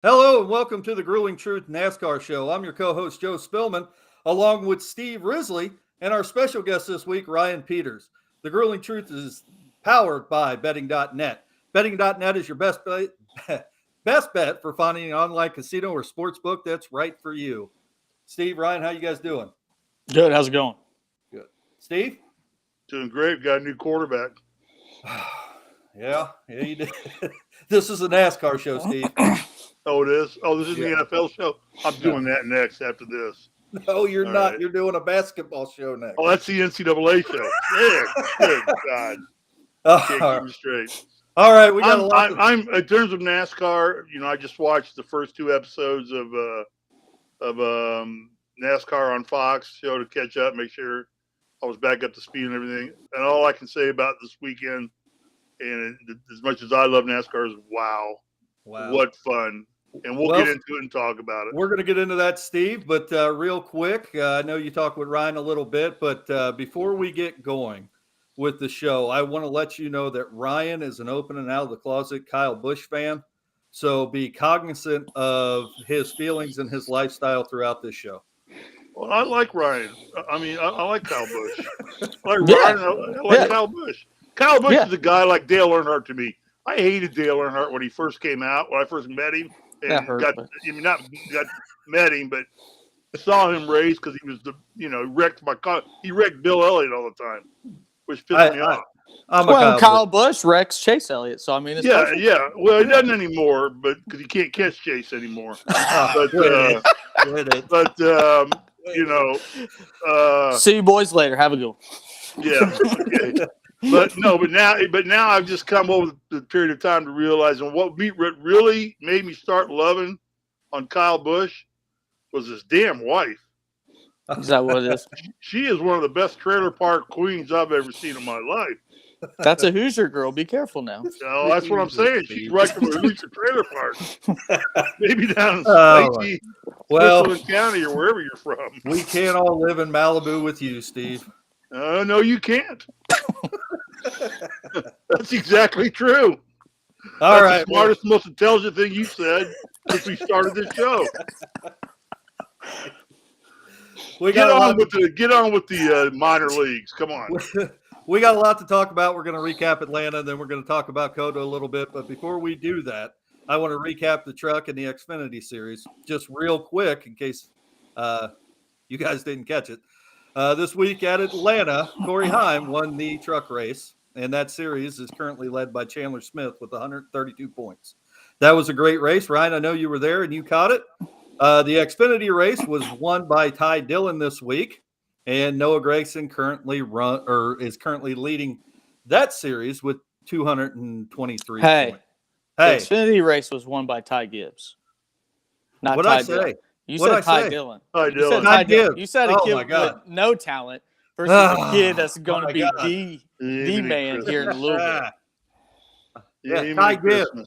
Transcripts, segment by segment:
Hello and welcome to the Grueling Truth NASCAR Show. I'm your co-host Joe Spillman, along with Steve Risley, and our special guest this week, Ryan Peters. The Grueling Truth is powered by Betting.net. Betting.net is your best bet for finding an online casino or sports book that's right for you. Steve, Ryan, how you guys doing? Good. How's it going? Good. Steve? Doing great. Got a new quarterback. Yeah, you did. This is a NASCAR show, Steve. Oh, it is? Oh, this is the NFL show? I'm doing that next after this. No, you're All not. right. You're doing a basketball show next. Oh, that's the NCAA show. Good God. Can't keep me straight. All right, we got a lot. I'm in terms of NASCAR, I just watched the first two episodes of NASCAR on Fox show to catch up, make sure I was back up to speed and everything. And all I can say about this weekend, and as much as I love NASCAR, is wow. What fun. And we'll get into it and talk about it. We're going to get into that, Steve, but real quick, I know you talked with Ryan a little bit, but before we get going with the show, I want to let you know that Ryan is an open and out of the closet Kyle Busch fan, so be cognizant of his feelings and his lifestyle throughout this show. Well, I like Ryan. I mean, I like Kyle Busch. I like Ryan. I like Kyle Busch. Kyle Busch is a guy like Dale Earnhardt to me. I hated Dale Earnhart when he first came out, when I first met him. And met him, but I saw him race because he was wrecked my car. He wrecked Bill Elliott all the time, which pissed me off. Kyle Busch wrecks Chase Elliott, so I mean, it's yeah. Well, he doesn't anymore, but because he can't catch Chase anymore. See you boys later. Have a good one. Yeah. Okay. But now I've just come over the period of time to realize, and what really made me start loving on Kyle Busch was his damn wife. Is that what it is? She is one of the best trailer park queens I've ever seen in my life. That's a Hoosier girl. Be careful now. No, that's what I'm saying. She's right from a Hoosier trailer park. Maybe down in Lacey, Spillman County, or wherever you're from. We can't all live in Malibu with you, Steve. No, you can't. That's exactly true. All right, the smartest, most intelligent thing you said since we started this show. Get on with the minor leagues. Come on. We got a lot to talk about. We're going to recap Atlanta, then we're going to talk about COTA a little bit. But before we do that, I want to recap the truck and the Xfinity series just real quick in case you guys didn't catch it. This week at Atlanta, Corey Heim won the truck race, and that series is currently led by Chandler Smith with 132 points. That was a great race. Ryan, I know you were there and you caught it. The Xfinity race was won by Ty Dillon this week, and Noah Gragson is currently leading that series with 223 points. The Xfinity race was won by Ty Gibbs. Not What'd I say? Dillon. You said Ty Dillon. You said a kid with no talent versus a kid that's going to be the man here in a little bit. Yeah, Ty Gibbs.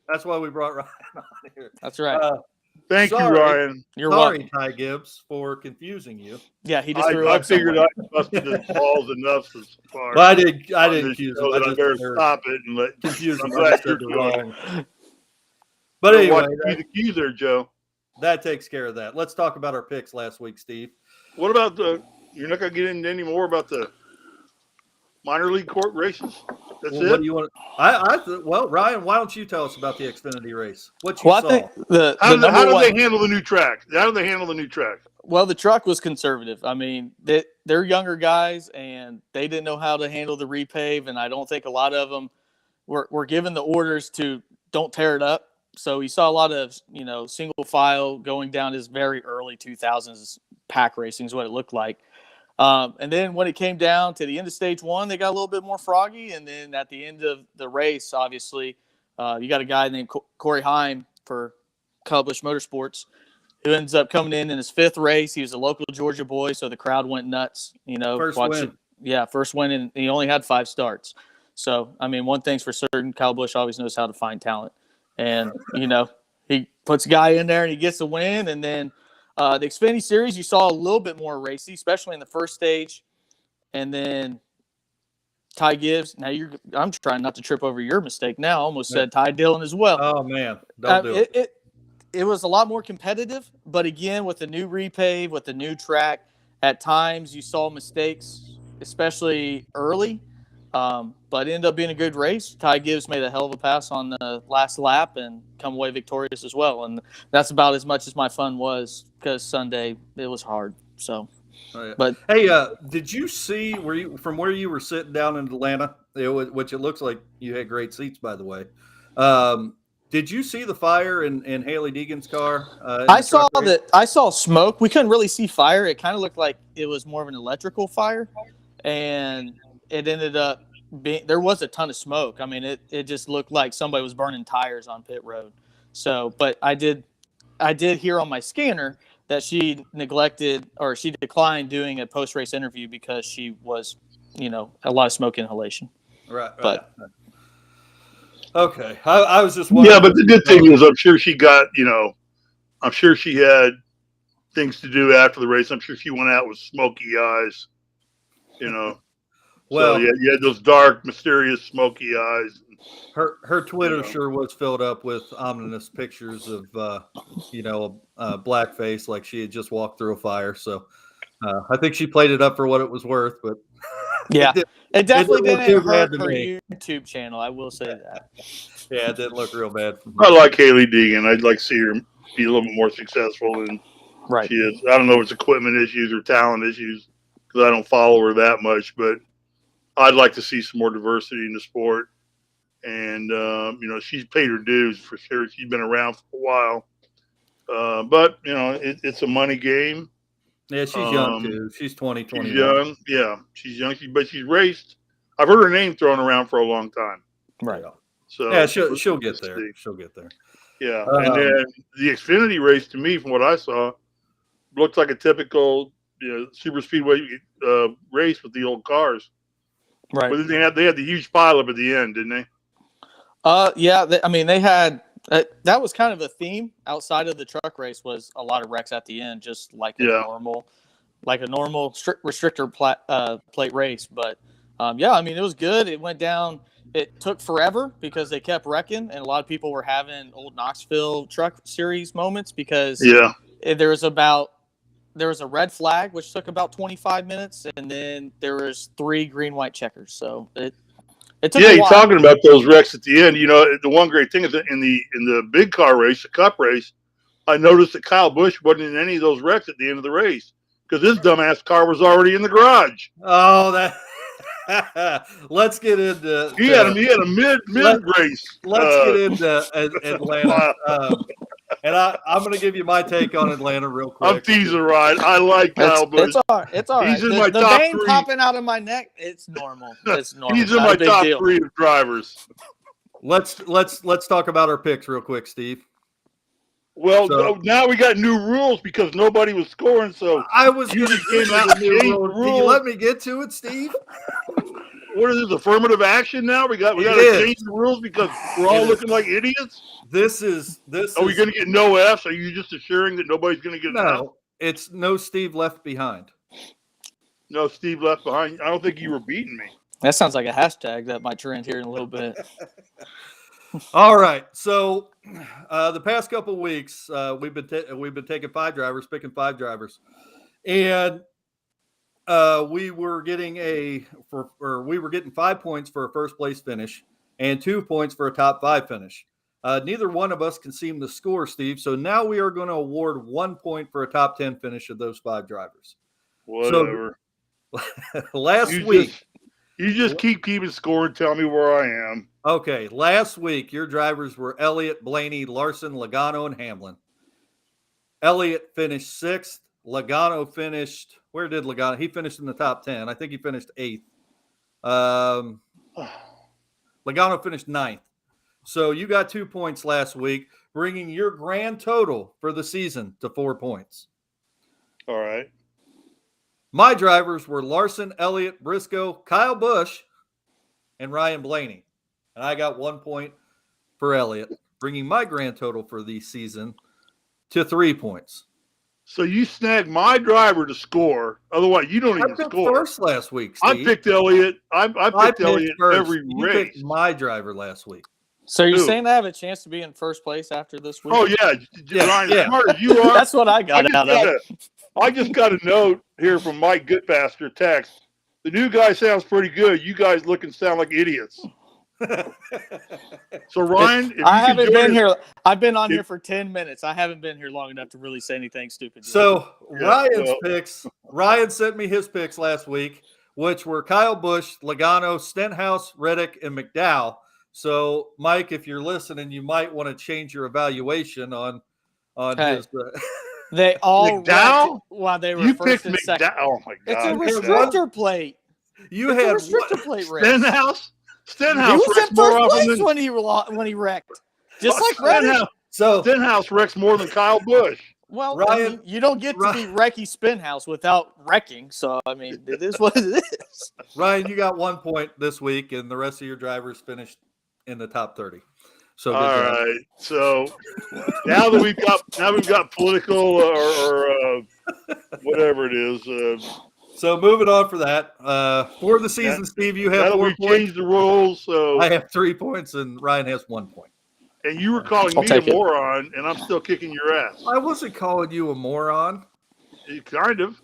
That's why we brought Ryan on here. That's right. Thank you, Ryan. You're welcome, Ty Gibbs, for confusing you. Yeah, he just threw I up figured I busted his balls enough as far. Well, I didn't accuse him. I better stop it and let confuse him. wrong. But anyway, the accuser, Joe. That takes care of that. Let's talk about our picks last week, Steve. What about you're not going to get into any more about the minor league court races? That's it? What do you want? Ryan, why don't you tell us about the Xfinity race? What you saw? I think how do they handle the new track? How do they handle the new track? Well, the truck was conservative. I mean, they're younger guys, and they didn't know how to handle the repave, and I don't think a lot of them were given the orders to don't tear it up. So you saw a lot of, single file going down his very early 2000s pack racing is what it looked like. And then when it came down to the end of stage one, they got a little bit more froggy. And then at the end of the race, obviously, you got a guy named Corey Heim for Kyle Busch Motorsports who ends up coming in his fifth race. He was a local Georgia boy, so the crowd went nuts. First win. Yeah, first win, and he only had 5 starts. So, I mean, one thing's for certain, Kyle Busch always knows how to find talent. And, he puts a guy in there and he gets a win. And then the Xfinity Series, you saw a little bit more racy, especially in the first stage. And then Ty Gibbs. Now I'm trying not to trip over your mistake. Now I almost said Ty Dillon as well. Oh man, don't do it. It was a lot more competitive, but again, with the new repave, with the new track, at times you saw mistakes, especially early. But it ended up being a good race. Ty Gibbs made a hell of a pass on the last lap and come away victorious as well. And that's about as much as my fun was, because Sunday it was hard. So, but hey, did you see from where you were sitting down in Atlanta, which it looks like you had great seats, by the way. Did you see the fire in Haley Deegan's car? I saw that. I saw smoke. We couldn't really see fire. It kind of looked like it was more of an electrical fire, and it ended up being, there was a ton of smoke. I mean, it just looked like somebody was burning tires on pit road. So, but I did hear on my scanner that she declined doing a post race interview because she was, a lot of smoke inhalation. Right. But okay, I was just wondering. Yeah, but the good thing is, I'm sure she got, I'm sure she had things to do after the race. I'm sure she went out with smoky eyes, Well, so you had those dark, mysterious, smoky eyes. Her Twitter sure was filled up with ominous pictures of, blackface, like she had just walked through a fire. So I think she played it up for what it was worth. But yeah, it definitely didn't hurt her me. YouTube channel. I will say that. Yeah, it didn't look real bad for me. I like Haley Deegan. I'd like to see her be a little bit more successful than she is. I don't know if it's equipment issues or talent issues, because I don't follow her that much, but I'd like to see some more diversity in the sport. And, she's paid her dues for sure. She's been around for a while. But, it's a money game. Yeah, she's young, too. She's 20, 21. She's young. Yeah, she's young. But she's raced. I've heard her name thrown around for a long time. Right. So yeah, she'll get there. She'll get there. Yeah. And then the Xfinity race, to me, from what I saw, looked like a typical super speedway race with the old cars. Right. But they had the huge pileup at the end, didn't they? Yeah. They had that was kind of a theme outside of the truck race, was a lot of wrecks at the end, just like a normal restrictor plate race. But it was good. It went down. It took forever because they kept wrecking, and a lot of people were having old Knoxville Truck Series moments because there was a red flag, which took about 25 minutes, and then there was 3 green-white checkers. So it took a while. You're talking about those wrecks at the end. The one great thing is that in the big car race, the Cup race, I noticed that Kyle Busch wasn't in any of those wrecks at the end of the race because his dumbass car was already in the garage. Oh, that. Let's get into. He had a mid race. Let's get into Atlanta. And I'm going to give you my take on Atlanta real quick. I'm teasing, right? I like Kyle Busch. It's all right. He's in my top vein 3. popping out of my neck. It's normal. It's normal. He's in my top 3 of drivers. Let's talk about our picks real quick, Steve. Well, now we got new rules because nobody was scoring. So I was going to came out with new rules. Can you let me get to it, Steve? What is this, affirmative action now? We got to change the rules because we're all looking like idiots? This is. Are we going to get no Fs? Are you just assuring that nobody's going to get an F? No, it's no Steve left behind. No Steve left behind. I don't think you were beating me. That sounds like a hashtag that might trend here in a little bit. All right. So the past couple of weeks, we've been taking 5 drivers, picking 5 drivers, and we were getting 5 points for a first place finish and 2 points for a top 5 finish. Neither one of us can seem to score, Steve. So now we are going to award 1 point for a top 10 finish of those 5 drivers. Whatever. So, last week. You just keeping score and tell me where I am. Okay. Last week, your drivers were Elliott, Blaney, Larson, Logano, and Hamlin. Elliott finished 6th. Logano finished – where did Logano – he finished in the top 10. I think he finished 8th. Logano finished 9th. So you got 2 points last week, bringing your grand total for the season to 4 points. All right. My drivers were Larson, Elliott, Briscoe, Kyle Busch, and Ryan Blaney. And I got 1 point for Elliott, bringing my grand total for the season to 3 points. So you snagged my driver to score. Otherwise, you don't even I picked score. first last week, Steve. I picked Elliott. I picked Elliott first. every You race. picked my driver last week. So you're Who? saying I have a chance to be in first place after this week? Oh yeah, Ryan. As smart as you are, That's what I got out of it. I just got a note here from Mike Goodfaster text. The new guy sounds pretty good. You guys look and sound like idiots. So Ryan, if I haven't been here. I've been on here for 10 minutes. I haven't been here long enough to really say anything stupid yet. So Ryan's picks. Ryan sent me his picks last week, which were Kyle Busch, Logano, Stenhouse, Reddick, and McDowell. So Mike, if you're listening, you might want to change your evaluation on his. They all McDowell while they were you first picked and second. McDowell. Oh my God! It's a restrictor plate. You had a restrictor plate race. Stenhouse. He was in first place when he wrecked, just like Reddick. So Stenhouse wrecks more than Kyle Busch. Well, Ryan, I mean, you don't get to be Wrecky Spinhouse without wrecking. So I mean, it is what it is. Ryan, you got 1 point this week, and the rest of your drivers finished in the top 30. So all right. So now that we've got political or whatever it is. So moving on for that. For the season, Steve, you have 4 points. We changed the rules, so I have 3 points, and Ryan has 1 point. And you were calling me a moron, and I'm still kicking your ass. I wasn't calling you a moron. You kind of.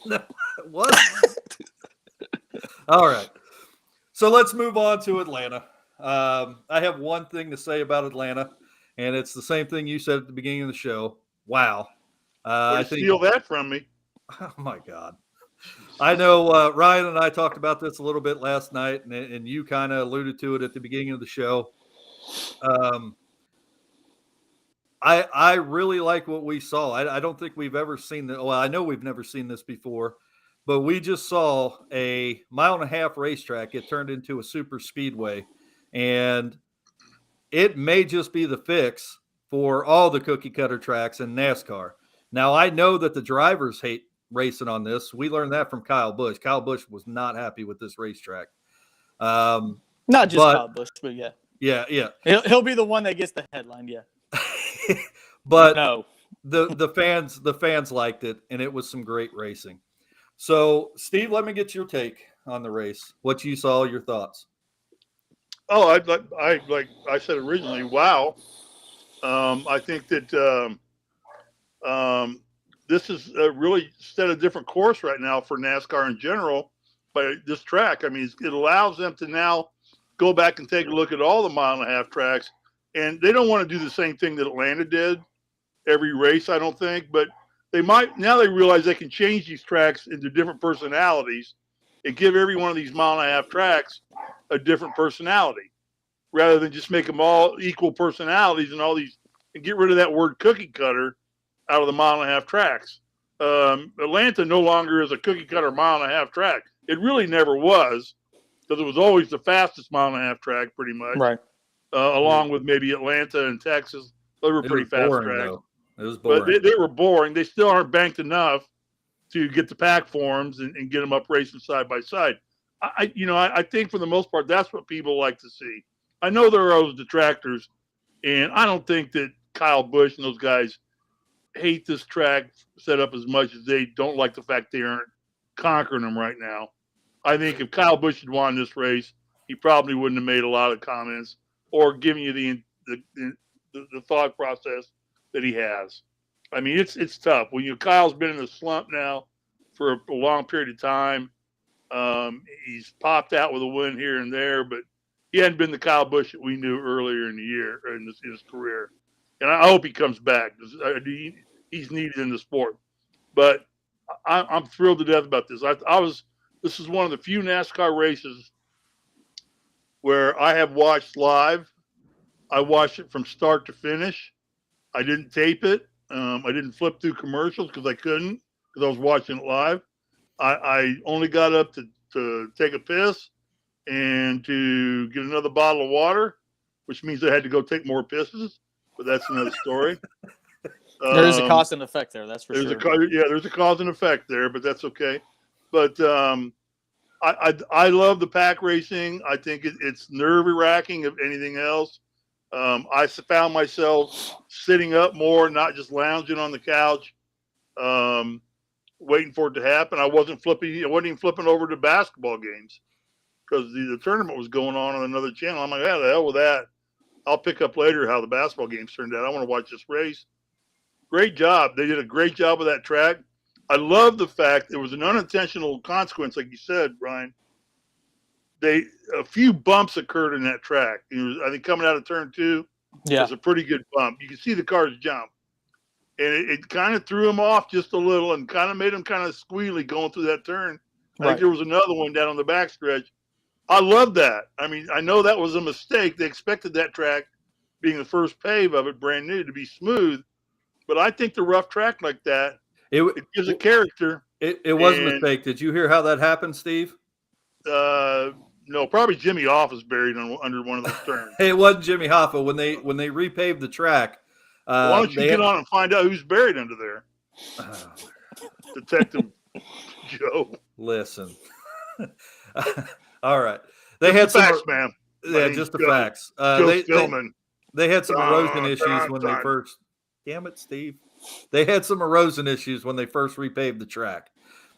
No, what? All right. So let's move on to Atlanta. I have one thing to say about Atlanta, and it's the same thing you said at the beginning of the show. Wow. I think steal that from me. Oh, my God. I know Ryan and I talked about this a little bit last night, and you kind of alluded to it at the beginning of the show. I really like what we saw. I don't think we've ever seen that. Well, I know we've never seen this before, but we just saw a 1.5 mile racetrack get turned into a super speedway, and it may just be the fix for all the cookie cutter tracks in NASCAR. Now, I know that the drivers hate racing on this. We learned that from Kyle Busch. Kyle Busch was not happy with this racetrack. Not just Kyle Busch, but yeah. Yeah. He'll be the one that gets the headline, yeah. But no. the fans liked it, and it was some great racing. So, Steve, let me get your take on the race. What you saw, your thoughts. Oh, like I said originally, wow. I think that this is really set a different course right now for NASCAR in general by this track. I mean, it allows them to now go back and take a look at all the 1.5 mile tracks, and they don't want to do the same thing that Atlanta did every race, I don't think, but they might. Now they realize they can change these tracks into different personalities and give every one of these 1.5 mile tracks a different personality rather than just make them all equal personalities and get rid of that word cookie cutter out of the 1.5 mile tracks. Atlanta no longer is a cookie cutter 1.5 mile track. It really never was, because it was always the fastest 1.5 mile track pretty much. Right. Along with maybe Atlanta and Texas. They were pretty fast tracks. Though. It was boring. But they were boring. They still aren't banked enough to get the pack forms and get them up racing side by side. I think for the most part, that's what people like to see. I know there are those detractors, and I don't think that Kyle Busch and those guys hate this track set up as much as they don't like the fact they aren't conquering them right now. I think if Kyle Busch had won this race, he probably wouldn't have made a lot of comments or given you the thought process that he has. I mean, it's tough. Kyle's been in a slump now for a long period of time. He's popped out with a win here and there, but he hadn't been the Kyle Busch that we knew earlier in the year in his career. And I hope he comes back. He's needed in the sport. But I'm thrilled to death about this. This is one of the few NASCAR races where I have watched live. I watched it from start to finish. I didn't tape it. I didn't flip through commercials because I couldn't, because I was watching it live. I only got up to take a piss and to get another bottle of water, which means I had to go take more pisses, but that's another story. There is a cause and effect there, that's for sure. There's a cause and effect there, but that's okay. But I love the pack racing. I think it's nerve-wracking if anything else. I found myself sitting up more, not just lounging on the couch. waiting for it to happen. I wasn't even flipping over to basketball games because the tournament was going on another channel. I'm like, the hell with that. I'll pick up later how the basketball games turned out. I want to watch this race. Great job. They did a great job with that track. I love the fact it was an unintentional consequence, like you said, Brian. A few bumps occurred in that track. I think coming out of turn 2 was a pretty good bump. You can see the cars jump. And it kind of threw him off just a little and kind of made him kind of squealy going through that turn. I think there was another one down on the backstretch. I love that. I mean, I know that was a mistake. They expected that track, being the first pave of it, brand new, to be smooth. But I think the rough track like that, it gives a character. It was a mistake. Did you hear how that happened, Steve? No, probably Jimmy Hoffa is buried under one of those turns. It wasn't Jimmy Hoffa. When they repaved the track. Why don't you get on and find out who's buried under there? Detective Joe. Listen. All right. They had some facts, man. Yeah, just the facts. Spillman. They had some erosion issues when they first. Damn it, Steve. They had some erosion issues when they first repaved the track.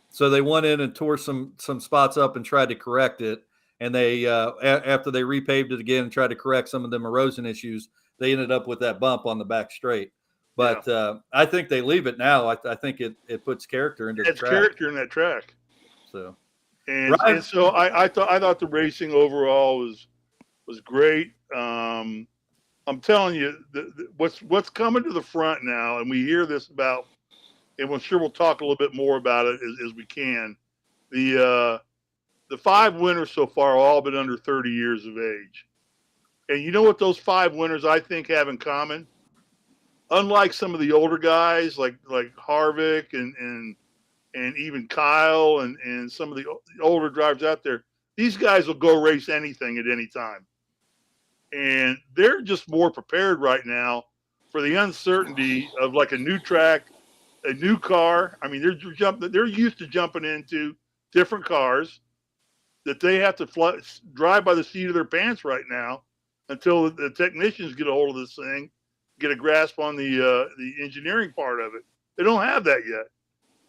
So they went in and tore some spots up and tried to correct it. And they after they repaved it again and tried to correct some of them erosion issues, they ended up with that bump on the back straight. But I think they leave it now. I think it puts character into the track. It's character in that track. So, and so I thought the racing overall was great. I'm telling you, what's coming to the front now, and we hear this about, and I'm sure we'll talk a little bit more about it as we can. The 5 winners so far have all been under 30 years of age. And you know what those 5 winners, I think, have in common? Unlike some of the older guys like Harvick and even Kyle and some of the older drivers out there, these guys will go race anything at any time. And they're just more prepared right now for the uncertainty of like a new track, a new car. I mean, they're used to jumping into different cars that they have to drive by the seat of their pants right now until the technicians get a hold of this thing, get a grasp on the engineering part of it. They don't have that yet.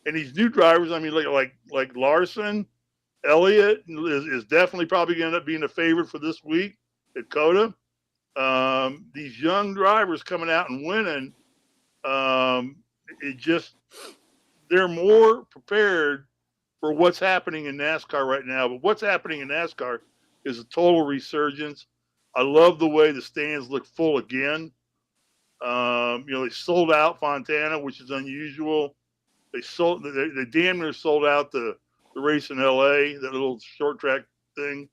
And these new drivers, I mean, like Larson, Elliott is definitely probably going to end up being a favorite for this week at COTA. These young drivers coming out and winning, they're more prepared for what's happening in NASCAR right now. But what's happening in NASCAR is a total resurgence. I love the way the stands look full again. They sold out Fontana, which is unusual. They damn near sold out the race in LA, that little short track thing.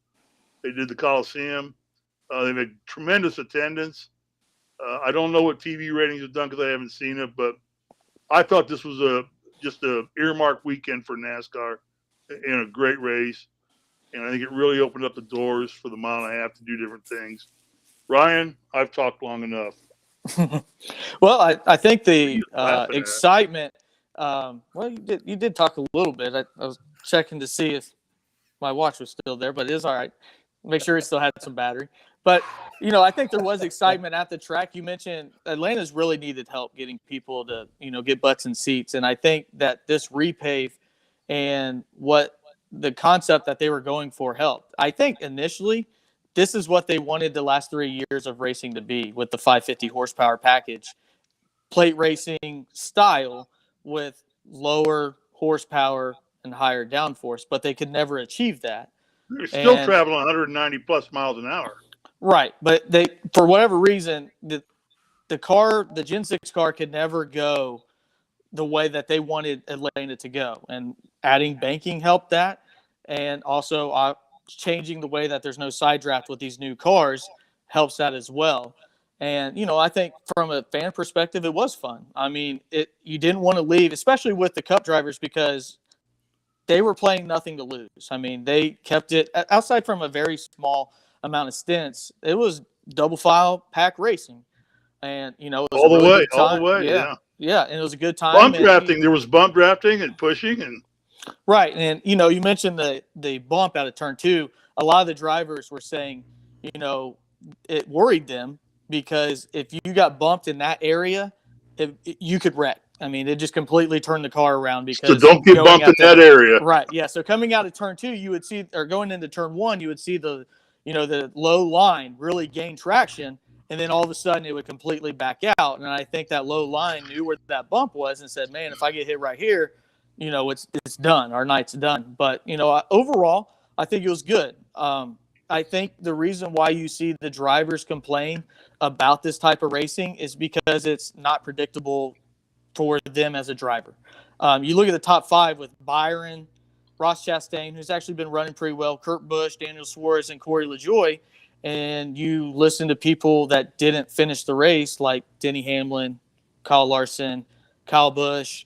They did the Coliseum. They've had tremendous attendance. I don't know what TV ratings have done because I haven't seen it, but I thought this was just a earmarked weekend for NASCAR and a great race. And I think it really opened up the doors for the mile and a half to do different things. Ryan, I've talked long enough. Well, I think the excitement. You did talk a little bit. I was checking to see if my watch was still there, but it is all right. Make sure it still had some battery. But I think there was excitement at the track. You mentioned Atlanta's really needed help getting people to get butts in seats, and I think that this repave and what the concept that they were going for helped. I think initially this is what they wanted the last 3 years of racing to be with the 550 horsepower package, plate racing style with lower horsepower and higher downforce, but they could never achieve that. They're still traveling 190 plus miles an hour. Right. But they, for whatever reason, the Gen 6 car could never go the way that they wanted Atlanta to go. And adding banking helped that. And also changing the way that there's no side draft with these new cars helps that as well. And, I think from a fan perspective, it was fun. I mean, you didn't want to leave, especially with the Cup drivers, because they were playing nothing to lose. I mean, they kept it outside from a very small amount of stints. It was double file pack racing, and it was all the way. Yeah, and it was a good time. Bump drafting. There was bump drafting and pushing, and right. And you mentioned the bump out of turn 2. A lot of the drivers were saying, it worried them because if you got bumped in that area, you could wreck. I mean, it just completely turned the car around because so don't get bumped in that area. Right. Yeah. So coming out of turn 2, you would see, or going into turn 1, you would see the low line really gain traction. And then all of a sudden it would completely back out. And I think that low line knew where that bump was and said, man, if I get hit right here, it's done. Our night's done. But, overall, I think it was good. I think the reason why you see the drivers complain about this type of racing is because it's not predictable for them as a driver. You look at the top 5 with Byron, Ross Chastain, who's actually been running pretty well, Kurt Busch, Daniel Suarez, and Corey LaJoie, and you listen to people that didn't finish the race like Denny Hamlin, Kyle Larson, Kyle Busch,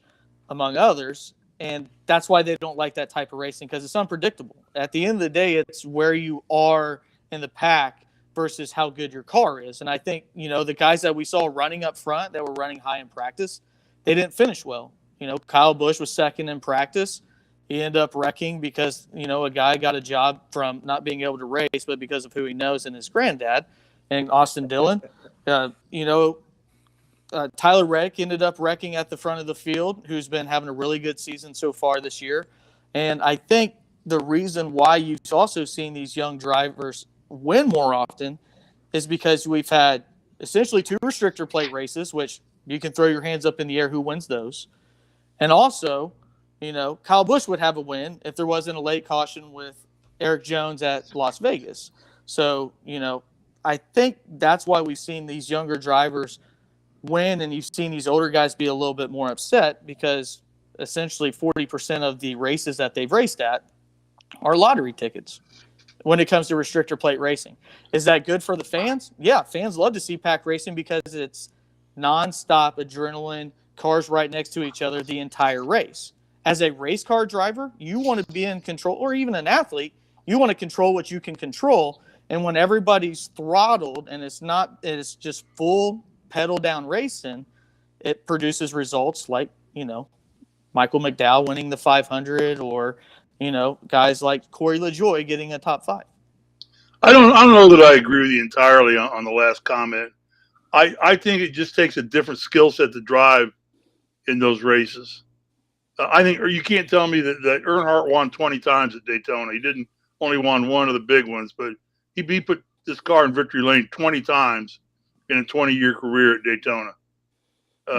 among others, and that's why they don't like that type of racing because it's unpredictable. At the end of the day, it's where you are in the pack versus how good your car is. And I think, the guys that we saw running up front that were running high in practice, they didn't finish well. Kyle Busch was second in practice. He ended up wrecking because, a guy got a job from not being able to race, but because of who he knows and his granddad. And Austin Dillon, Tyler Reddick ended up wrecking at the front of the field, who's been having a really good season so far this year. And I think the reason why you've also seen these young drivers win more often is because we've had essentially 2 restrictor plate races, which you can throw your hands up in the air who wins those. And also, Kyle Busch would have a win if there wasn't a late caution with Eric Jones at Las Vegas. So, I think that's why we've seen these younger drivers win, and you've seen these older guys be a little bit more upset because essentially 40% of the races that they've raced at are lottery tickets when it comes to restrictor plate racing. Is that good for the fans? Yeah, fans love to see pack racing because it's nonstop adrenaline, cars right next to each other the entire race. As a race car driver, you want to be in control, or even an athlete, you want to control what you can control. And when everybody's throttled and it's just full pedal down racing, it produces results like, Michael McDowell winning the 500 or, guys like Corey LaJoie getting a top 5. I don't know that I agree with you entirely on the last comment. I think it just takes a different skill set to drive in those races. I think, or you can't tell me that Earnhardt won 20 times at Daytona. He didn't only won one of the big ones, but he put this car in victory lane 20 times in a 20-year career at Daytona.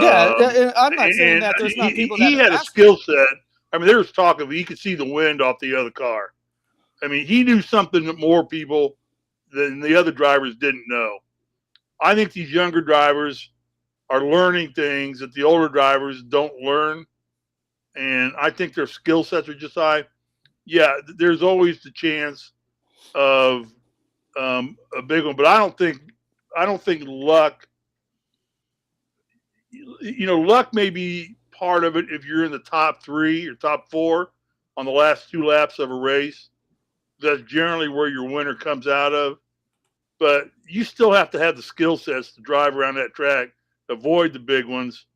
Yeah, I'm not saying that there's not people that he had a skill set. I mean, there was talk of he could see the wind off the other car. I mean, he knew something that more people than the other drivers didn't know. I think these younger drivers are learning things that the older drivers don't learn. And I think their skill sets are just high. Yeah, there's always the chance of a big one, but I don't think luck. Luck may be part of it if you're in the top 3 or top 4 on the last 2 laps of a race. That's generally where your winner comes out of. But you still have to have the skill sets to drive around that track, avoid the big ones,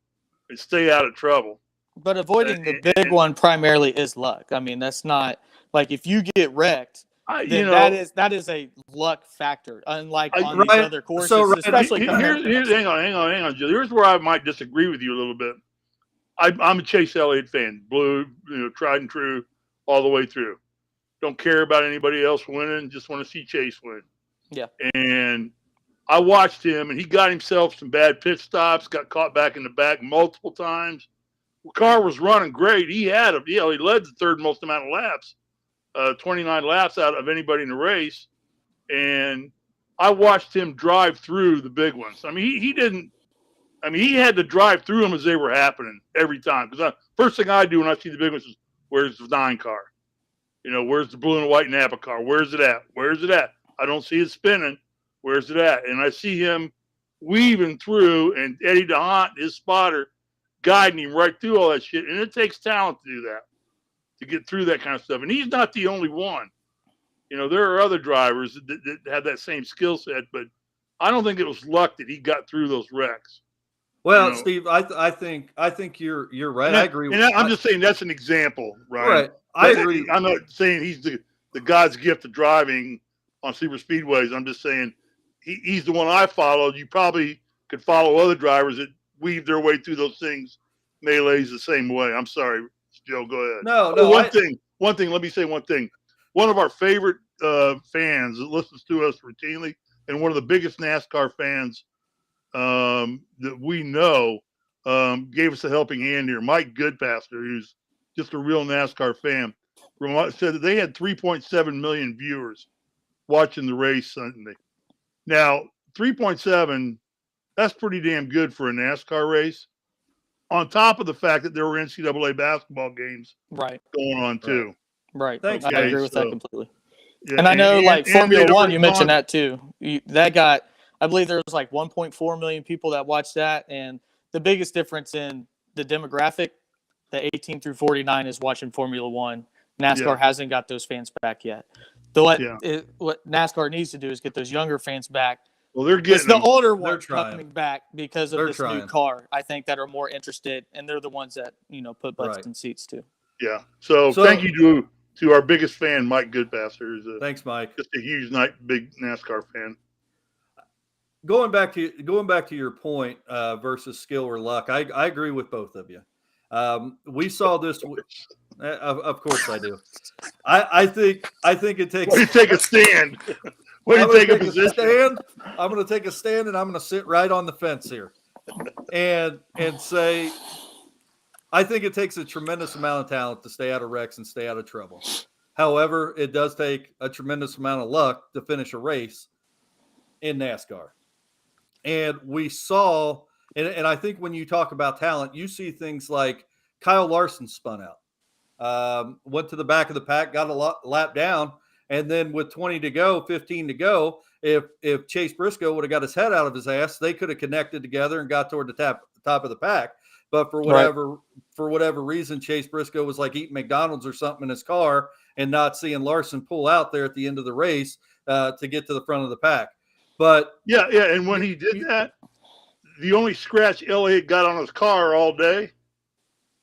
and stay out of trouble. But avoiding the big one primarily is luck. I mean, that's not like if you get wrecked, then that is a luck factor. Unlike on these other courses, especially hang on, Joe. Here's where I might disagree with you a little bit. I'm a Chase Elliott fan, blue, tried and true, all the way through. Don't care about anybody else winning. Just want to see Chase win. Yeah. And I watched him, and he got himself some bad pit stops. Got caught back in the back multiple times. The car was running great. He led the third most amount of laps, 29 laps out of anybody in the race. And I watched him drive through the big ones. I mean, he had to drive through them as they were happening every time. Because first thing I do when I see the big ones is, where's the 9 car? Where's the blue and white Napa car? Where's it at? Where's it at? I don't see it spinning. Where's it at? And I see him weaving through, and Eddie DeHaan, his spotter, guiding him right through all that shit. And it takes talent to do that, to get through that kind of stuff. And he's not the only one. There are other drivers that have that same skill set, but I don't think it was luck that he got through those wrecks. Well, Steve, I think you're right. I agree with you. I'm just saying that's an example, right? Right. I agree. I'm not saying he's the God's gift of driving on super speedways. I'm just saying he's the one I followed. You probably could follow other drivers that weave their way through those things Melee's the same way. I'm sorry, Joe. Go ahead. No. One thing. Let me say one thing. One of our favorite fans that listens to us routinely, and one of the biggest NASCAR fans that we know, gave us a helping hand here. Mike Goodpaster, who's just a real NASCAR fan, said that they had 3.7 million viewers watching the race Sunday. Now, 3.7, that's pretty damn good for a NASCAR race. On top of the fact that there were NCAA basketball games going on too. Right. Thanks, I agree with that completely. Yeah, and I know, like Formula One, you mentioned gone. that too. That got, I believe there was like 1.4 million people that watched that, and the biggest difference in the demographic, the 18 through 49, is watching Formula One. NASCAR hasn't got those fans back yet. What NASCAR needs to do is get those younger fans back. Well, they're getting the older ones coming back because of this trying. new car. I think that are more interested, and they're the ones that put butts in seats too. Yeah. So thank you to our biggest fan, Mike Goodpaster. Thanks, Mike. Just a huge, big NASCAR fan. Going back to your point versus skill or luck, I agree with both of you. We saw this. Of course, I do. I think it takes. You take a stand. When you take a position. I'm going to take a stand, and I'm going to sit right on the fence here, and say, I think it takes a tremendous amount of talent to stay out of wrecks and stay out of trouble. However, it does take a tremendous amount of luck to finish a race in NASCAR. And we saw, and I think when you talk about talent, you see things like Kyle Larson spun out, went to the back of the pack, got a lap down, and then with 20 to go, 15 to go, if Chase Briscoe would have got his head out of his ass, they could have connected together and got toward the top of the pack. But for whatever reason, Chase Briscoe was like eating McDonald's or something in his car and not seeing Larson pull out there at the end of the race to get to the front of the pack. But yeah, and when he did that, the only scratch Elliott got on his car all day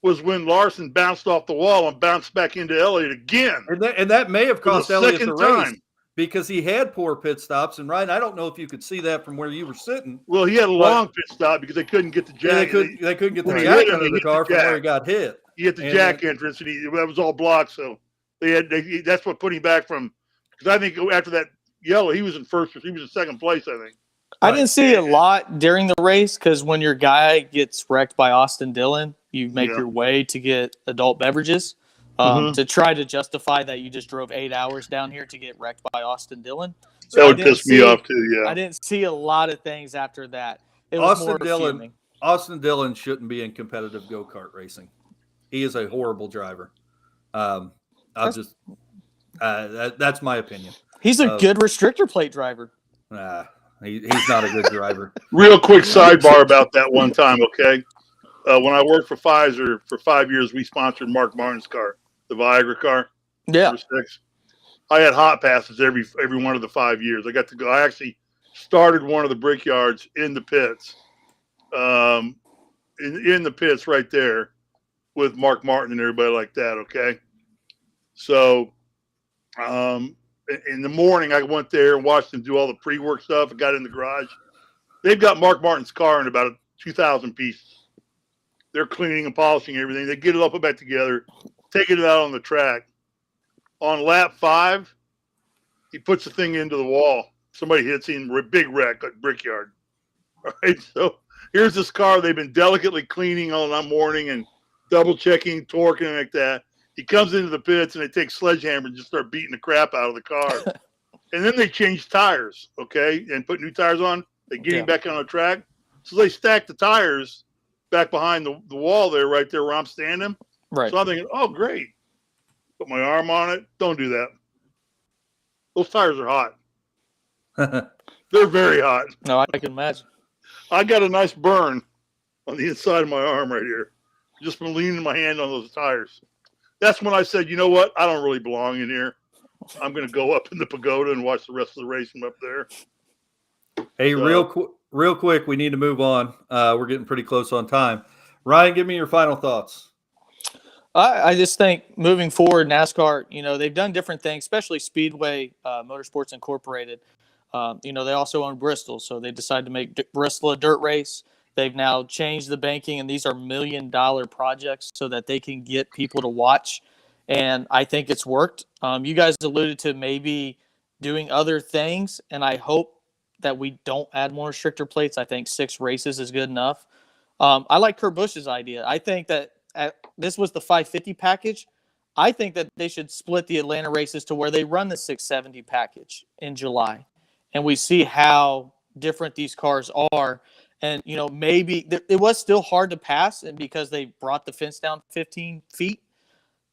was when Larson bounced off the wall and bounced back into Elliott again. And that may have cost Elliott the race time. Because he had poor pit stops. And Ryan, I don't know if you could see that from where you were sitting. Well, he had a long pit stop because they couldn't get the jack. They couldn't get the jack under the car from where he got hit. He hit the jack entrance, and that was all blocked. So that's what put him back from. Because I think after that yellow, he was in first. He was in second place, I think. I didn't see a lot during the race because when your guy gets wrecked by Austin Dillon, you make your way to get adult beverages to try to justify that you just drove 8 hours down here to get wrecked by Austin Dillon. So that would piss me off too. Yeah, I didn't see a lot of things after that. It was Austin Dillon shouldn't be in competitive go-kart racing. He is a horrible driver. That's my opinion. He's a good restrictor plate driver. He's not a good driver. Real quick sidebar about that one time, okay? When I worked for Pfizer for 5 years, we sponsored Mark Martin's car, the Viagra car. Yeah. I had hot passes every one of the 5 years. I got to go. I actually started one of the brickyards in the pits, in the pits right there with Mark Martin and everybody like that, okay? So in the morning, I went there and watched them do all the pre-work stuff. I got in the garage. They've got Mark Martin's car in about 2,000 pieces. They're cleaning and polishing everything. They get it all put back together, taking it out on the track. On lap 5, he puts the thing into the wall. Somebody hits him, big wreck at Brickyard. All right, so here's this car they've been delicately cleaning all that morning and double-checking, torquing like that. He comes into the pits, and they take sledgehammer and just start beating the crap out of the car. And then they change tires, okay, and put new tires on. They get him back on the track. So they stack the tires back behind the wall there, right there where I'm standing. Right. So I'm thinking, oh, great. Put my arm on it. Don't do that. Those tires are hot. They're very hot. No, I can imagine. I got a nice burn on the inside of my arm right here. Just from leaning my hand on those tires. That's when I said, you know what? I don't really belong in here. I'm going to go up in the pagoda and watch the rest of the race from up there. Hey, real quick, we need to move on. We're getting pretty close on time. Ryan, give me your final thoughts. I just think moving forward, NASCAR, they've done different things, especially Speedway Motorsports Incorporated. They also own Bristol, so they decided to make Bristol a dirt race. They've now changed the banking, and these are $1 million projects so that they can get people to watch. And I think it's worked. You guys alluded to maybe doing other things, and I hope that we don't add more restrictor plates. I think 6 races is good enough. I like Kurt Busch's idea. I think that this was the 550 package. I think that they should split the Atlanta races to where they run the 670 package in July, and we see how different these cars are. And, maybe it was still hard to pass, and because they brought the fence down 15 feet,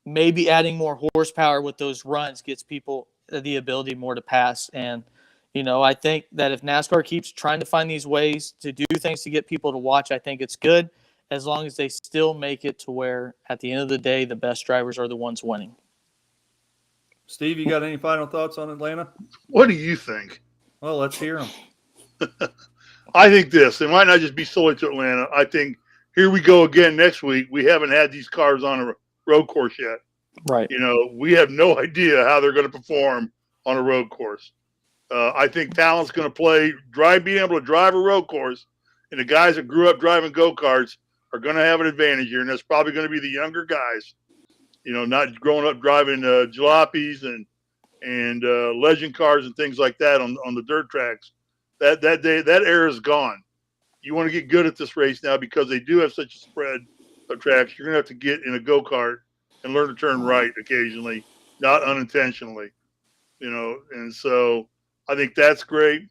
maybe adding more horsepower with those runs gets people the ability more to pass. And, I think that if NASCAR keeps trying to find these ways to do things to get people to watch, I think it's good, as long as they still make it to where, at the end of the day, the best drivers are the ones winning. Steve, you got any final thoughts on Atlanta? What do you think? Well, let's hear them. I think this. It might not just be solely to Atlanta. I think here we go again next week. We haven't had these cars on a road course yet. Right. We have no idea how they're going to perform on a road course. I think talent's going to being able to drive a road course, and the guys that grew up driving go-karts are going to have an advantage here, and that's probably going to be the younger guys, not growing up driving jalopies and legend cars and things like that on the dirt tracks. That era is gone. You want to get good at this race now because they do have such a spread of tracks. You're going to have to get in a go-kart and learn to turn right occasionally, not unintentionally, and so I think that's great.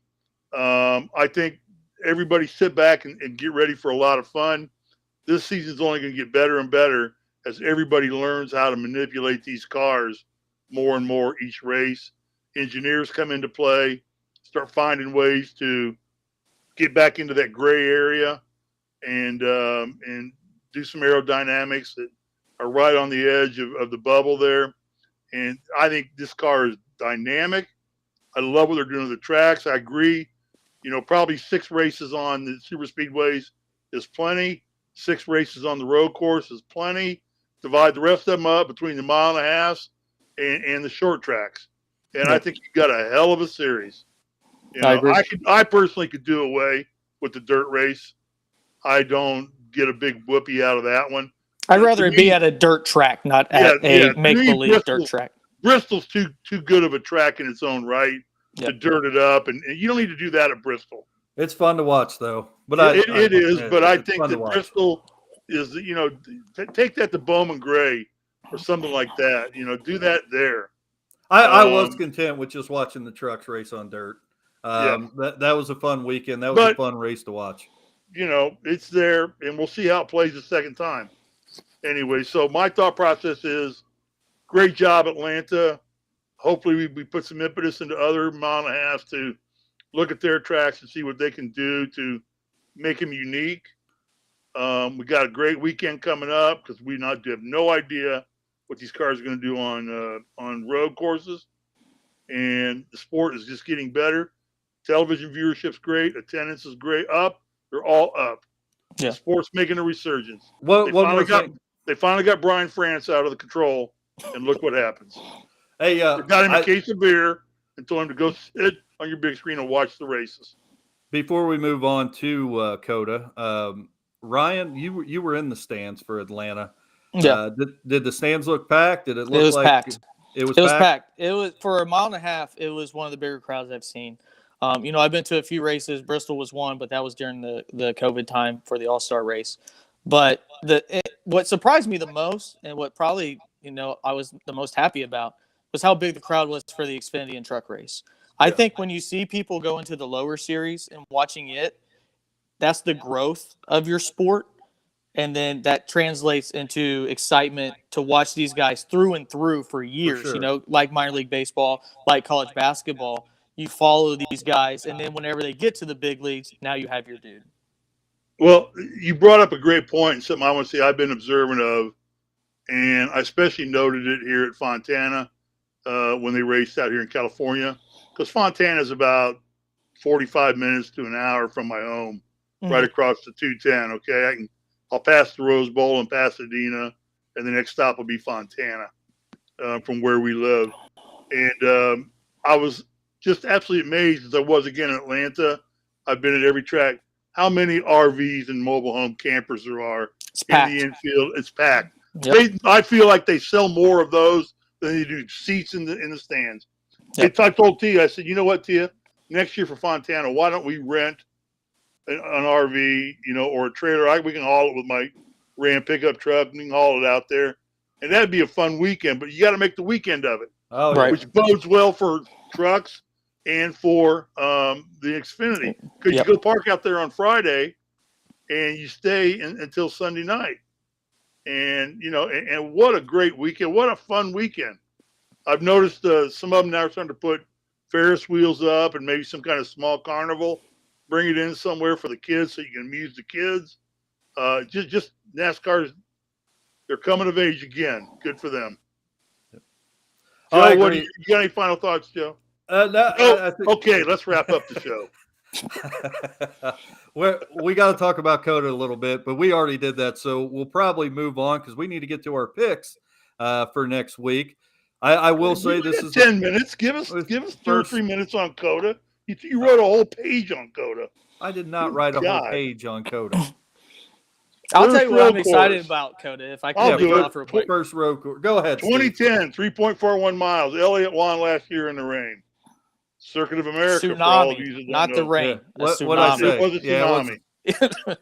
I think everybody sit back and get ready for a lot of fun. This season's only going to get better and better as everybody learns how to manipulate these cars more and more each race. Engineers come into play, start finding ways to get back into that gray area and do some aerodynamics that are right on the edge of the bubble there. And I think this car is dynamic. I love what they're doing to the tracks. I agree. Probably 6 races on the super speedways is plenty. 6 races on the road course is plenty. Divide the rest of them up between the 1.5 miles and the short tracks. And I think you got a hell of a series. I personally could do away with the dirt race. I don't get a big whoopee out of that one. I'd rather it be at a dirt track, not at a make-believe dirt track. Bristol's too good of a track in its own right to dirt it up, and you don't need to do that at Bristol. It's fun to watch, though. But it is. But I think that Bristol is, take that to Bowman Gray or something like that. Do that there. I was content with just watching the trucks race on dirt. That was a fun weekend. That was a fun race to watch. It's there, and we'll see how it plays the second time. Anyway, so my thought process is, great job, Atlanta. Hopefully we put some impetus into other 1.5 miles to look at their tracks and see what they can do to make them unique. We got a great weekend coming up because we have no idea what these cars are going to do on road courses. And the sport is just getting better. Television viewership's great. Attendance is great. They're all up. Yeah. The sport's making a resurgence. They finally got Brian France out of the control, and look what happens. Hey, got him a case of beer and told him to go sit on your big screen and watch the races. Before we move on to Coda, Ryan, you were in the stands for Atlanta. Yeah. Did the stands look packed? Did it look it was like packed? It was packed. It was for 1.5 miles. It was one of the bigger crowds I've seen. I've been to a few races. Bristol was one, but that was during the COVID time for the All-Star race. But what surprised me the most, and what probably I was the most happy about, was how big the crowd was for the Xfinity and truck race. I think when you see people go into the lower series and watching it, that's the growth of your sport. And then that translates into excitement to watch these guys through and through for years, For sure. like minor league baseball, like college basketball. You follow these guys, and then whenever they get to the big leagues, now you have your dude. Well, you brought up a great point, and something I want to say I've been observant of, and I especially noted it here at Fontana when they raced out here in California, because Fontana is about 45 minutes to an hour from my home, right across the 210. Okay, I'll pass the Rose Bowl in Pasadena, and the next stop will be Fontana from where we live. And I was just absolutely amazed, as I was again in Atlanta. I've been at every track, how many RVs and mobile home campers there are in the infield. It's packed. Yep. I feel like they sell more of those than they do seats in the stands. Yep. I told Tia, I said, you know what, Tia? Next year for Fontana, why don't we rent an RV, or a trailer? We can haul it with my Ram pickup truck. We can haul it out there, and that'd be a fun weekend. But you got to make the weekend of it, Right. which bodes well for trucks and for the Xfinity, because you go park out there on Friday, and you stay until Sunday night, and and what a great weekend! What a fun weekend! I've noticed some of them now are starting to put Ferris wheels up and maybe some kind of small carnival. Bring it in somewhere for the kids so you can amuse the kids. Just NASCAR's, they're coming of age again. Good for them. Joe, you got any final thoughts, Joe? No. Okay, let's wrap up the show. We got to talk about COTA a little bit, but we already did that, so we'll probably move on because we need to get to our picks for next week. I will say this is 10 minutes. Give us 2 or 3 minutes on COTA. You wrote a whole page on COTA. I did not write a whole page on COTA. I'll tell you what I'm excited about COTA. If I can do it off real quick. First road course. Go ahead. 2010, 3.41 miles. Elliott won last year in the rain. Circuit of America. Tsunami, for all of you that not don't the know. rain. Yeah. What What I say? It was a tsunami.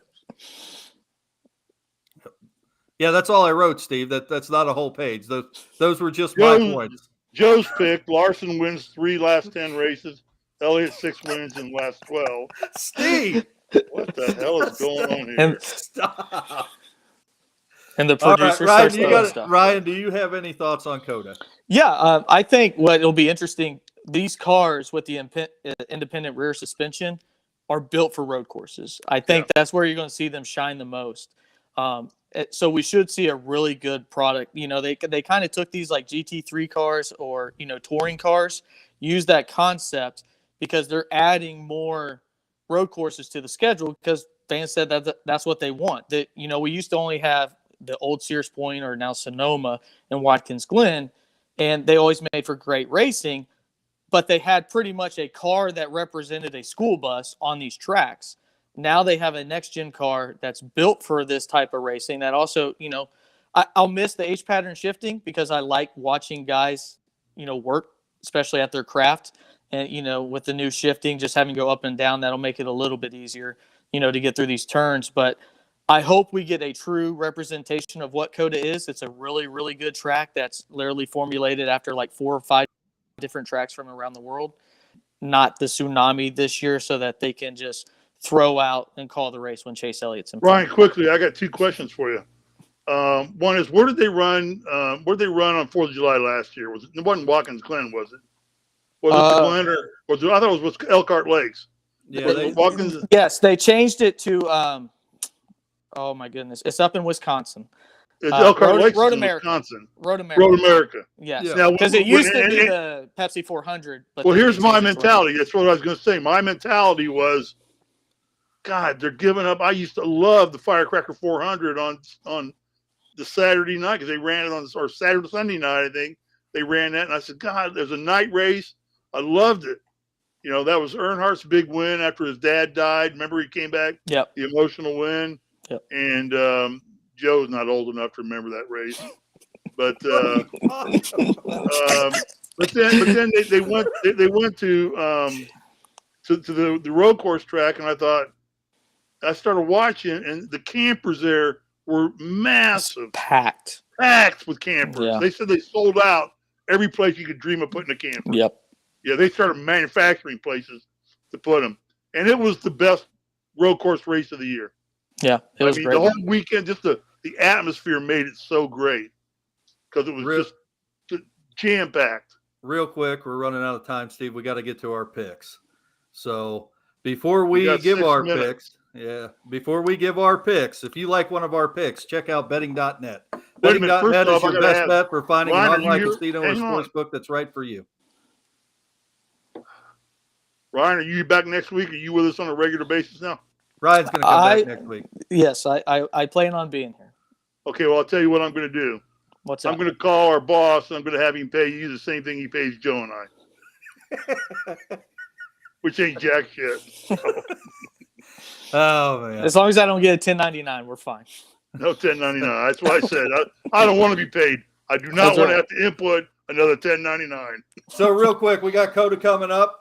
Yeah, that's all I wrote, Steve. That's not a whole page. Those were just my points. Joe's pick. Larson wins 3 last 10 races. Elliott 6 wins in the last 12. Steve, what the hell is going on here? And stop. And the producer Ryan, starts stuff. Ryan, do you have any thoughts on COTA? Yeah, I think what it'll be interesting. These cars with the independent rear suspension are built for road courses. I think that's where you're going to see them shine the most. So we should see a really good product. They kind of took these like GT3 cars or touring cars, use that concept because they're adding more road courses to the schedule because fans said that's what they want. That we used to only have the old Sears Point or now Sonoma and Watkins Glen, and they always made for great racing, but they had pretty much a car that represented a school bus on these tracks. Now they have a next-gen car that's built for this type of racing that also, I'll miss the H-pattern shifting because I like watching guys, work, especially at their craft. And, with the new shifting, just having to go up and down, that'll make it a little bit easier, to get through these turns. But I hope we get a true representation of what COTA is. It's a really, really good track that's literally formulated after like 4 or 5 different tracks from around the world, not the tsunami this year, so that they can just throw out and call the race when Chase Elliott's in front. Ryan, quickly, I got 2 questions for you. One is, where did they run? Where did they run on 4th of July last year? It wasn't Watkins Glen, was it? Was it the Glen or was it? I thought it was Elkhart Lakes. Yeah, Watkins. Yes, they changed it to. Oh my goodness, it's up in Wisconsin. It's Elkhart Lakes, Road in America. Wisconsin. Road America. Road America. Yes, Yeah. Now, because it used to be the Pepsi 400. But well, here's my mentality. That's what I was going to say. My mentality was, God, they're giving up. I used to love the Firecracker 400 on the Saturday night because they ran it on Sunday night. I think they ran that, and I said, God, there's a night race. I loved it. That was Earnhardt's big win after his dad died. Remember, he came back. Yep. The emotional win. Yep. And Joe's not old enough to remember that race, but then they went to the road course track, and I started watching, and the campers there were massive, packed with campers. Yeah. They said they sold out every place you could dream of putting a camper. Yep. Yeah, they started manufacturing places to put them, and it was the best road course race of the year. Yeah, it was great. The whole weekend, just the atmosphere made it so great because it was just jam packed. Real quick, we're running out of time, Steve. We got to get to our picks. So before we give our picks, if you like one of our picks, check out betting.net. Betting.net is your best bet for finding an online casino or sports book that's right for you. Ryan, are you back next week? Are you with us on a regular basis now? Ryan's going to come back next week. Yes, I plan on being here. Okay, well, I'll tell you what I'm going to do. What's that? I'm going to call our boss, and I'm going to have him pay you the same thing he pays Joe and I. Which ain't jack shit. So. Oh man! As long as I don't get a 1099, we're fine. No 1099. That's what I said. I don't want to be paid. I do not want to have to input another 1099. So real quick, we got Coda coming up.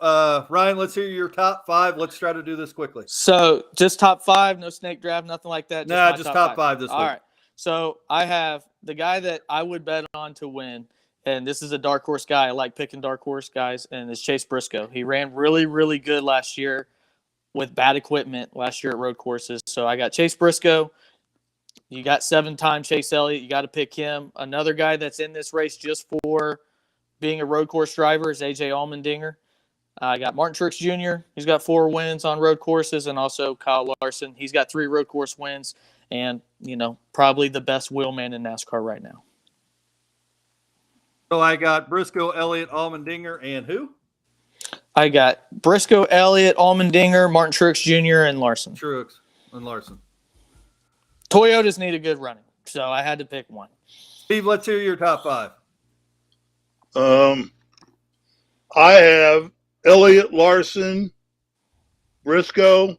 Ryan, let's hear your top 5. Let's try to do this quickly. So just top 5, no snake draft, nothing like that. Just top 5 this week. All right. So I have the guy that I would bet on to win, and this is a dark horse guy. I like picking dark horse guys, and it's Chase Briscoe. He ran really, really good last year with bad equipment last year at road courses. So I got Chase Briscoe. You got 7-time Chase Elliott. You got to pick him. Another guy that's in this race just for being a road course driver is A.J. Allmendinger. I got Martin Truex Jr. He's got 4 wins on road courses, and also Kyle Larson. He's got 3 road course wins, and probably the best wheelman in NASCAR right now. So I got Briscoe, Elliott, Allmendinger, and who? I got Briscoe, Elliott, Allmendinger, Martin Truex Jr., and Larson. Truex and Larson. Toyotas need a good running, so I had to pick one. Steve, let's hear your top 5. I have Elliott, Larson, Briscoe,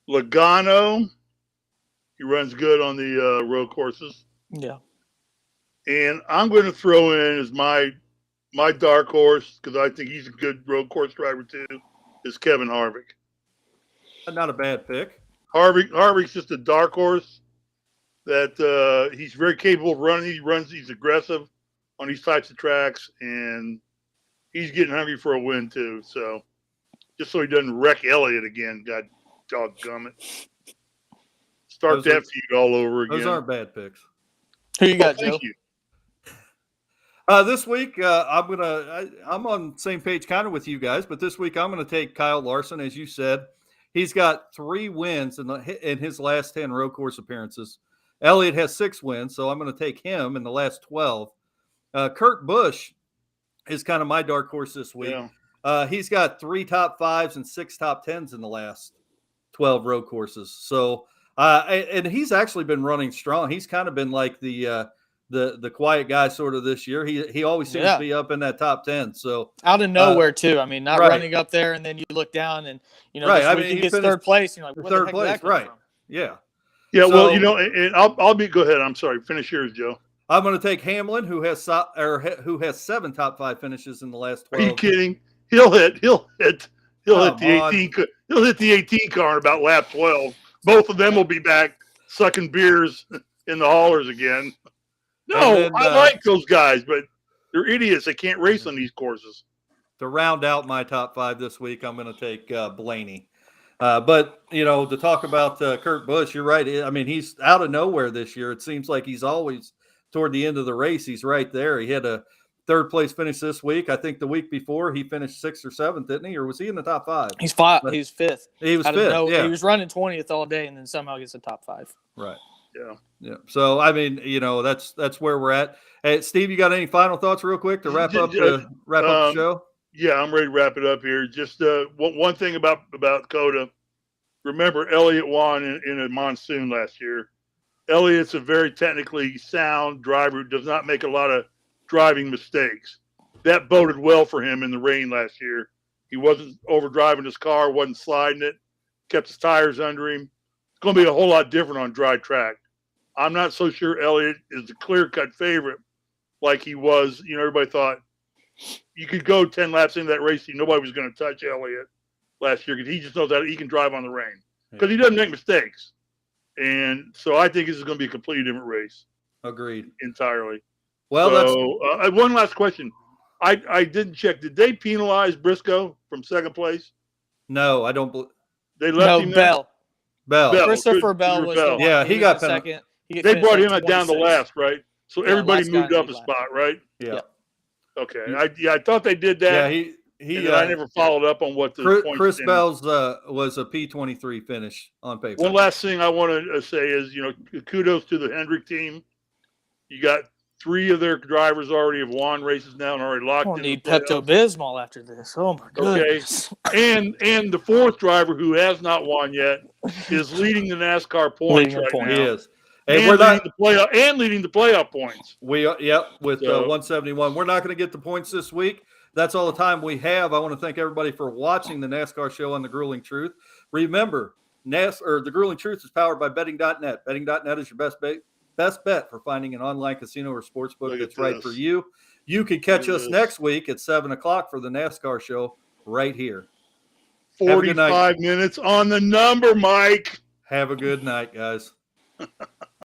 Logano. He runs good on the road courses. Yeah. And I'm going to throw in as my dark horse, because I think he's a good road course driver too, is Kevin Harvick. Not a bad pick. Harvick's just a dark horse that he's very capable of running. He's aggressive on these types of tracks, and he's getting hungry for a win too. So just so he doesn't wreck Elliott again, God doggone it. Start that feud all over again. Those aren't bad picks. Who you got, Joe? Thank you. This week, I'm on the same page kind of with you guys, but this week I'm going to take Kyle Larson, as you said. He's got 3 wins in his last 10 road course appearances. Elliott has 6 wins, so I'm going to take him in the last 12. Kurt Busch is kind of my dark horse this week. Yeah. He's got 3 top 5s and 6 top 10s in the last 12 road courses. So, and he's actually been running strong. He's kind of been like the quiet guy sort of this year. He always seems to be up in that top 10. So out of nowhere too. I mean, not running up there and then you look down and this week he gets 3rd place. You're like, what the heck did that come from? Yeah. Yeah. So, well, and I'll go ahead. I'm sorry. Finish yours, Joe. I'm going to take Hamlin, who has 7 top 5 finishes in the last 12. Are you kidding? He'll hit the 18. He'll hit the 18 car in about lap 12. Both of them will be back sucking beers in the haulers again. No, I like those guys, but they're idiots. They can't race on these courses. To round out my top 5 this week, I'm going to take Blaney. But, to talk about Kurt Busch, you're right. I mean, he's out of nowhere this year. It seems like he's always toward the end of the race. He's right there. He had a 3rd place finish this week. I think the week before he finished 6th or 7th, didn't he? Or was he in the top 5? He's 5. He's 5th. He was 5th. Yeah. He was running 20th all day and then somehow gets a top 5. Right. Yeah. Yeah. So, I mean, that's where we're at. Hey, Steve, you got any final thoughts real quick to wrap up the show? Yeah, I'm ready to wrap it up here. Just one thing about Coda. Remember, Elliott won in a monsoon last year. Elliott's a very technically sound driver who does not make a lot of driving mistakes. That boded well for him in the rain last year. He wasn't overdriving his car, wasn't sliding it, kept his tires under him. It's going to be a whole lot different on dry track. I'm not so sure Elliott is the clear-cut favorite like he was. Everybody thought you could go 10 laps into that race and nobody was going to touch Elliott last year because he just knows that he can drive on the rain because he doesn't make mistakes. And so I think this is going to be a completely different race. Agreed. Entirely. Well, so, one last question. I didn't check. Did they penalize Briscoe from 2nd place? No, I don't believe. They left him Bell. Christopher Bell was the one. He got second. They brought him down to last, right? So everybody moved up a spot, right? Yeah. Okay. I thought they did that. Yeah, I never followed up on what the points Chris Bell's was a P23 finish on paper. One last thing I want to say is, kudos to the Hendrick team. You got 3 of their drivers already have won races now and already locked in. Need Pepto-Bismol after this. Oh my goodness. Okay. And the 4th driver who has not won yet is leading the NASCAR points right now. He is. And leading the playoff points. With 171. We're not going to get the points this week. That's all the time we have. I want to thank everybody for watching the NASCAR show on The Grueling Truth. Remember, the Grueling Truth is powered by betting.net. Betting.net is your best bet for finding an online casino or sportsbook that's right for you. You can catch us next week at 7:00 for the NASCAR show right here. 45 minutes on the number, Mike. Have a good night, guys.